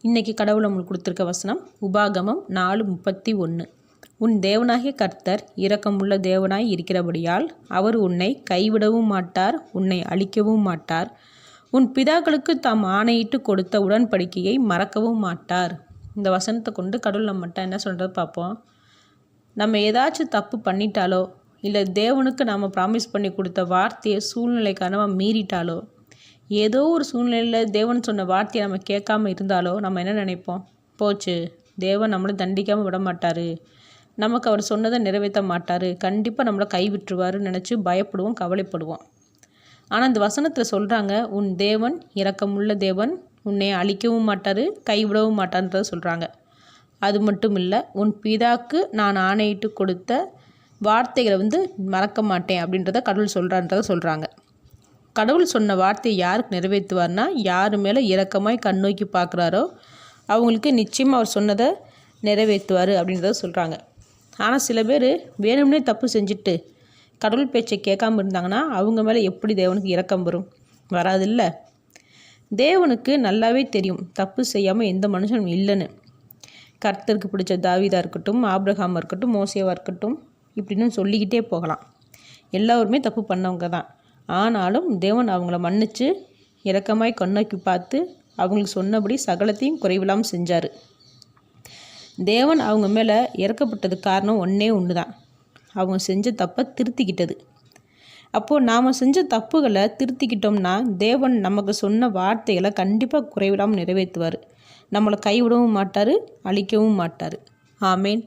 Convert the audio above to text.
இன்றைக்கி கடவுள் நம்மளுக்கு கொடுத்துருக்க வசனம் உபாகமம் 4:31. உன் தேவனாகிய கர்த்தர் இரக்கமுள்ள தேவனாய் இருக்கிறபடியால் அவர் உன்னை கைவிடவும் மாட்டார், உன்னை அழிக்கவும் மாட்டார். உன் பிதாக்களுக்கு தாம் ஆணையிட்டு கொடுத்த உடன்படிக்கையை மறக்கவும் மாட்டார். இந்த வசனத்தை கொண்டு கடவுள் நம்மகிட்ட என்ன சொல்கிறது பார்ப்போம். நம்ம ஏதாச்சும் தப்பு பண்ணிட்டாலோ இல்லை தேவனுக்கு நாம் ப்ராமிஸ் பண்ணி கொடுத்த வார்த்தையை சூழ்நிலை காரணமாக மீறிட்டாலோ, ஏதோ ஒரு சூழ்நிலையில் தேவன் சொன்ன வார்த்தையை நம்ம கேட்காம இருந்தாலோ நம்ம என்ன நினைப்போம், போச்சு தேவன் நம்மளை தண்டிக்காமல் விட மாட்டார், நமக்கு அவர் சொன்னதை நிறைவேற்ற மாட்டார், கண்டிப்பாக நம்மளை கைவிட்டுருவாருன்னு நினச்சி பயப்படுவோம், கவலைப்படுவோம். ஆனால் இந்த வசனத்தில் சொல்கிறாங்க, உன் தேவன் இரக்கமுள்ள தேவன், உன்னை அழிக்கவும் மாட்டார், கைவிடவும் மாட்டார்ன்றதை சொல்கிறாங்க. அது மட்டும் இல்லை, உன் பிதாக்கு நான் ஆணையிட்டு கொடுத்த வார்த்தைகளை மறக்க மாட்டேன் அப்படின்றத கடவுள் சொல்கிறான்றதை சொல்கிறாங்க. கடவுள் சொன்ன வார்த்தையை யாருக்கு நிறைவேற்றுவார்னா, யார் மேலே இரக்கமாய் கண்ணோக்கி பார்க்குறாரோ அவங்களுக்கு நிச்சயமாக அவர் சொன்னதை நிறைவேற்றுவார் அப்படின்றத சொல்கிறாங்க. ஆனால் சில பேர் வேணும்னே தப்பு செஞ்சுட்டு கடவுள் பேச்சை கேட்காம இருந்தாங்கன்னா அவங்க மேலே எப்படி தேவனுக்கு இரக்கம் வரும்? வராதில்ல. தேவனுக்கு நல்லாவே தெரியும் தப்பு செய்யாமல் எந்த மனுஷனும் இல்லைன்னு. கர்த்தருக்கு பிடிச்ச தாவீதாக இருக்கட்டும், ஆபிரகாமாக இருக்கட்டும், மோசேவாக இருக்கட்டும், இப்படின்னு சொல்லிக்கிட்டே போகலாம். எல்லோருமே தப்பு பண்ணவங்க தான். ஆனாலும் தேவன் அவங்கள மன்னித்து இரக்கமாய் கண்ணோக்கி பார்த்து அவங்களுக்கு சொன்னபடி சகலத்தையும் குறைவில்லாமல் செஞ்சார். தேவன் அவங்க மேலே இறக்கப்பட்டதுக்கு காரணம் ஒன்று தான், அவங்க செஞ்ச தப்பை திருத்திக்கிட்டது. அப்போது நாம் செஞ்ச தப்புகளை திருத்திக்கிட்டோம்னா தேவன் நமக்கு சொன்ன வார்த்தைகளை கண்டிப்பாக குறைவில்லாமல் நிறைவேற்றுவார். நம்மளை கைவிடவும் மாட்டார், அழிக்கவும் மாட்டார். ஆமேன்.